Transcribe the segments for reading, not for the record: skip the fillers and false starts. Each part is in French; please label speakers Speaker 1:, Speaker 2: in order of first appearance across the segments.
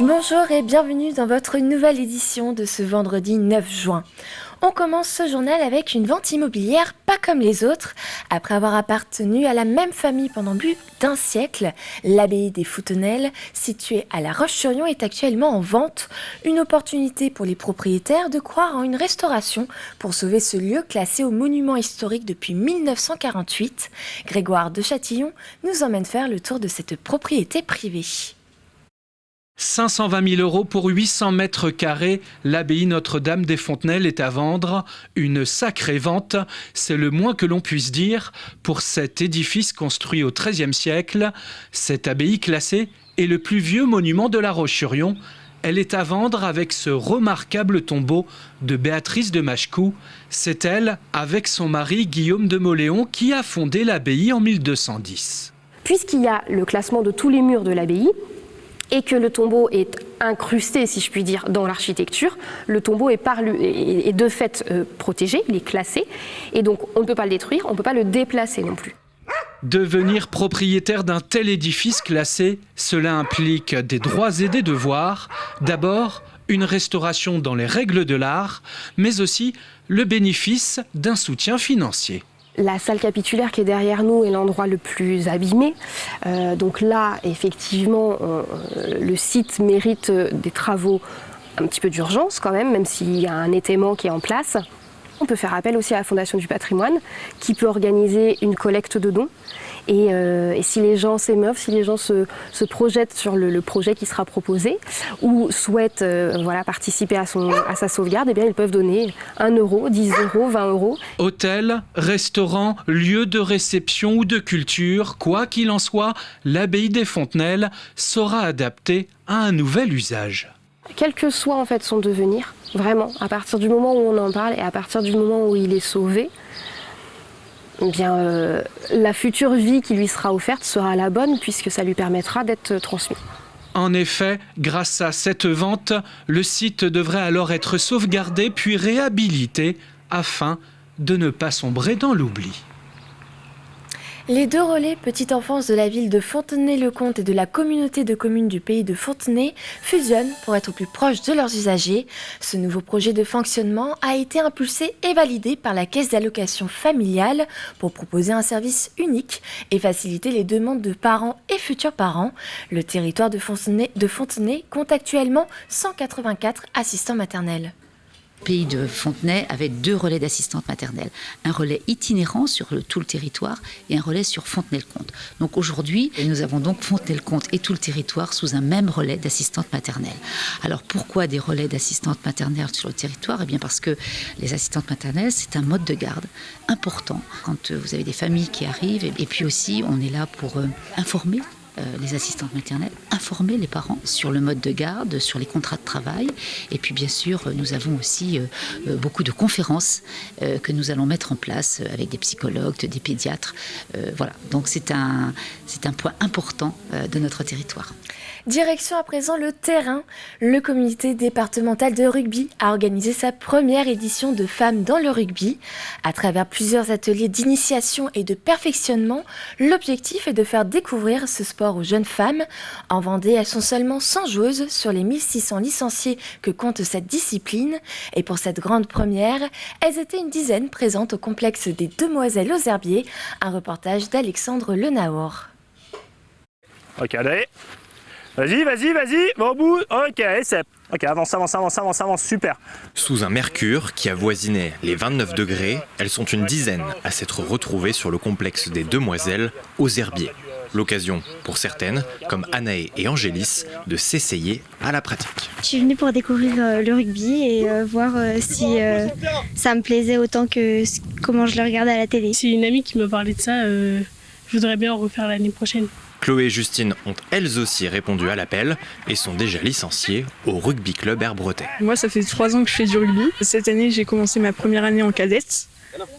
Speaker 1: Bonjour et bienvenue dans votre nouvelle édition de ce vendredi 9 juin. On commence ce journal avec une vente immobilière pas comme les autres. Après avoir appartenu à la même famille pendant plus d'un siècle, l'abbaye des Fontenelles, située à La Roche-sur-Yon, est actuellement en vente. Une opportunité pour les propriétaires de croire en une restauration pour sauver ce lieu classé au monument historique depuis 1948. Grégoire de Châtillon nous emmène faire le tour de cette propriété privée.
Speaker 2: 520 000 € pour 800 mètres carrés, l'abbaye Notre-Dame des Fontenelles est à vendre. Une sacrée vente, c'est le moins que l'on puisse dire pour cet édifice construit au XIIIe siècle. Cette abbaye classée est le plus vieux monument de La Roche-sur-Yon. Elle est à vendre avec ce remarquable tombeau de Béatrice de Machecoul. C'est elle, avec son mari Guillaume de Mauléon, qui a fondé l'abbaye en 1210.
Speaker 3: Puisqu'il y a le classement de tous les murs de l'abbaye, et que le tombeau est incrusté, si je puis dire, dans l'architecture, le tombeau est de fait protégé, il est classé, et donc on ne peut pas le détruire, on ne peut pas le déplacer non plus.
Speaker 2: Devenir propriétaire d'un tel édifice classé, cela implique des droits et des devoirs. D'abord, une restauration dans les règles de l'art, mais aussi le bénéfice d'un soutien financier.
Speaker 3: La salle capitulaire qui est derrière nous est l'endroit le plus abîmé. Donc là, effectivement, le site mérite des travaux un petit peu d'urgence quand même s'il y a un étaiement qui est en place. On peut faire appel aussi à la Fondation du patrimoine qui peut organiser une collecte de dons. Et si les gens s'émeuvent, si les gens se projettent sur le projet qui sera proposé ou souhaitent participer à sa sauvegarde, eh bien, ils peuvent donner 1 €, 10 €, 20 €.
Speaker 2: Hôtel, restaurant, lieu de réception ou de culture, quoi qu'il en soit, l'abbaye des Fontenelles sera adaptée à un nouvel usage.
Speaker 3: Quel que soit en fait son devenir, vraiment, à partir du moment où on en parle et à partir du moment où il est sauvé, eh bien, la future vie qui lui sera offerte sera la bonne puisque ça lui permettra d'être transmis.
Speaker 2: En effet, grâce à cette vente, le site devrait alors être sauvegardé puis réhabilité afin de ne pas sombrer dans l'oubli.
Speaker 1: Les deux relais petite enfance de la ville de Fontenay-le-Comte et de la communauté de communes du pays de Fontenay fusionnent pour être plus proches de leurs usagers. Ce nouveau projet de fonctionnement a été impulsé et validé par la Caisse d'allocation familiale pour proposer un service unique et faciliter les demandes de parents et futurs parents. Le territoire de Fontenay compte actuellement 184 assistants maternels.
Speaker 4: Le pays de Fontenay avait 2 relais d'assistantes maternelles. Un relais itinérant sur tout le territoire et un relais sur Fontenay-le-Comte. Donc aujourd'hui, nous avons donc Fontenay-le-Comte et tout le territoire sous un même relais d'assistantes maternelles. Alors pourquoi des relais d'assistantes maternelles sur le territoire ? Eh bien parce que les assistantes maternelles, c'est un mode de garde important quand vous avez des familles qui arrivent. Et puis aussi, on est là pour informer les assistantes maternelles, informer les parents sur le mode de garde, sur les contrats de travail. Et puis bien sûr, nous avons aussi beaucoup de conférences que nous allons mettre en place avec des psychologues, des pédiatres. Voilà, donc c'est un point important de notre territoire.
Speaker 1: Direction à présent le terrain. Le comité départemental de rugby a organisé sa première édition de Femmes dans le rugby. À travers plusieurs ateliers d'initiation et de perfectionnement, l'objectif est de faire découvrir ce sport aux jeunes femmes. En Vendée, elles sont seulement 100 joueuses sur les 1600 licenciés que compte cette discipline. Et pour cette grande première, elles étaient une dizaine présentes au complexe des Demoiselles aux Herbiers. Un reportage d'Alexandre Lenaour.
Speaker 5: Ok, allez. Vas-y, va au bout. Ok, c'est. Ok, avance, super.
Speaker 6: Sous un mercure qui avoisinait les 29 degrés, elles sont une dizaine à s'être retrouvées sur le complexe des Demoiselles aux Herbiers. L'occasion pour certaines, comme Anaë et Angélis, de s'essayer à la pratique.
Speaker 7: Je suis venue pour découvrir le rugby et voir si ça me plaisait autant que comment je le regardais à la télé.
Speaker 8: C'est une amie qui me parlait de ça, je voudrais bien en refaire l'année prochaine.
Speaker 6: Chloé et Justine ont elles aussi répondu à l'appel et sont déjà licenciées au Rugby Club Herbretais.
Speaker 9: Moi, ça fait 3 ans que je fais du rugby. Cette année, j'ai commencé ma première année en cadette.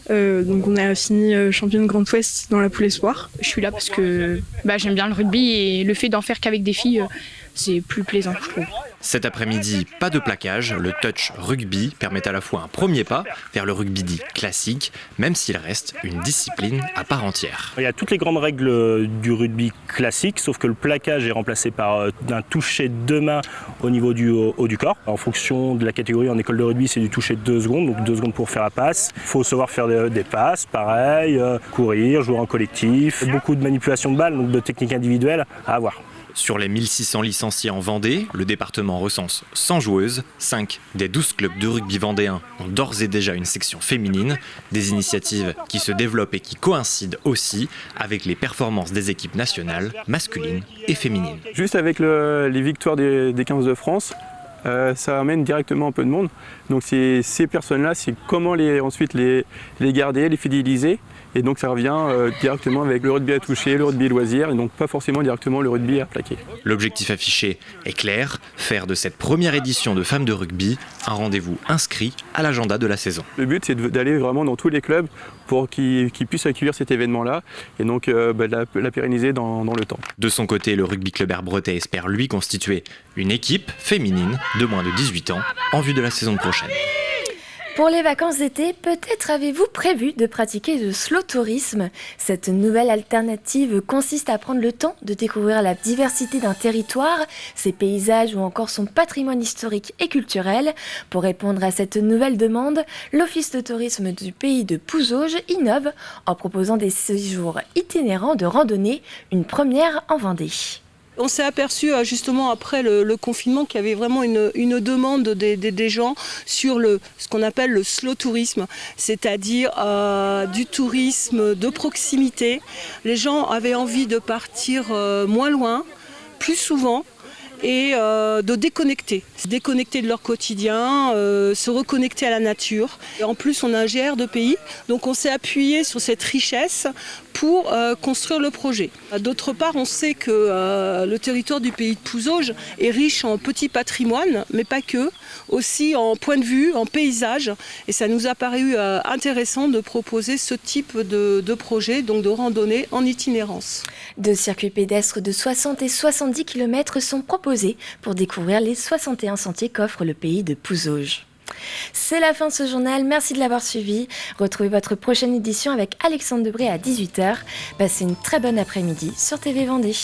Speaker 9: Donc on a fini championne Grand Ouest dans la poule espoir.
Speaker 10: Je suis là parce que j'aime bien le rugby et le fait d'en faire qu'avec des filles, c'est plus plaisant, je trouve.
Speaker 6: Cet après-midi, pas de plaquage, le touch rugby permet à la fois un premier pas vers le rugby dit classique, même s'il reste une discipline à part entière.
Speaker 5: Il y a toutes les grandes règles du rugby classique, sauf que le plaquage est remplacé par un toucher de main au niveau du haut du corps. En fonction de la catégorie en école de rugby, c'est du toucher de 2 secondes, donc 2 secondes pour faire la passe. Il faut savoir faire des passes, pareil, courir, jouer en collectif, beaucoup de manipulation de balles, donc de techniques individuelles à avoir.
Speaker 6: Sur les 1600 licenciés en Vendée, le département recense 100 joueuses. 5 des 12 clubs de rugby vendéens ont d'ores et déjà une section féminine. Des initiatives qui se développent et qui coïncident aussi avec les performances des équipes nationales, masculines et féminines.
Speaker 10: Juste avec les victoires des 15 de France, ça amène directement un peu de monde. Donc ces personnes-là, c'est comment ensuite les garder, les fidéliser. Et donc ça revient directement avec le rugby à toucher, le rugby loisir, et donc pas forcément directement le rugby à plaquer.
Speaker 6: L'objectif affiché est clair, faire de cette première édition de Femmes de rugby un rendez-vous inscrit à l'agenda de la saison.
Speaker 10: Le but c'est d'aller vraiment dans tous les clubs pour qu'ils puissent accueillir cet événement-là et donc la pérenniser dans le temps.
Speaker 6: De son côté, le Rugby Club Herbretais espère lui constituer une équipe féminine de moins de 18 ans en vue de la saison prochaine.
Speaker 1: Pour les vacances d'été, peut-être avez-vous prévu de pratiquer le slow tourisme. Cette nouvelle alternative consiste à prendre le temps de découvrir la diversité d'un territoire, ses paysages ou encore son patrimoine historique et culturel. Pour répondre à cette nouvelle demande, l'Office de tourisme du pays de Pouzauges innove en proposant des séjours itinérants de randonnée, une première en Vendée.
Speaker 11: On s'est aperçu justement après le confinement qu'il y avait vraiment une demande des gens sur ce qu'on appelle le slow tourisme, c'est-à-dire du tourisme de proximité. Les gens avaient envie de partir moins loin, plus souvent, et de déconnecter de leur quotidien, se reconnecter à la nature. Et en plus, on a un GR de pays, donc on s'est appuyé sur cette richesse pour construire le projet. D'autre part, on sait que le territoire du pays de Pouzauges est riche en petits patrimoines, mais pas que, aussi en point de vue, en paysage. Et ça nous a paru intéressant de proposer ce type de projet, donc de randonnée en itinérance.
Speaker 1: Deux circuits pédestres de 60 et 70 km sont proposés pour découvrir les 61 sentiers qu'offre le pays de Pouzauges. C'est la fin de ce journal, merci de l'avoir suivi. Retrouvez votre prochaine édition avec Alexandre Debré à 18h. Passez une très bonne après-midi sur TV Vendée.